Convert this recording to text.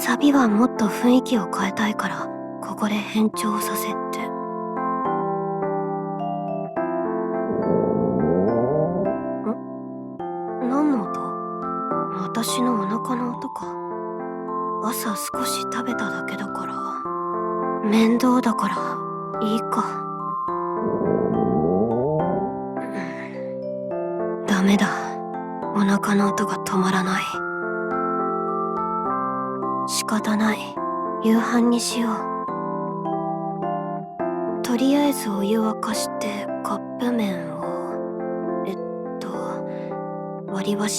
サビはもっと雰囲気を変えたいからここで変調させって。何の音？私のお腹の音か。朝少し食べただけだから面倒だからいいか。ダメだ、お腹の音が止まらない。仕方ない、夕飯にしよう。とりあえずお湯沸かしてカップ麺を割り箸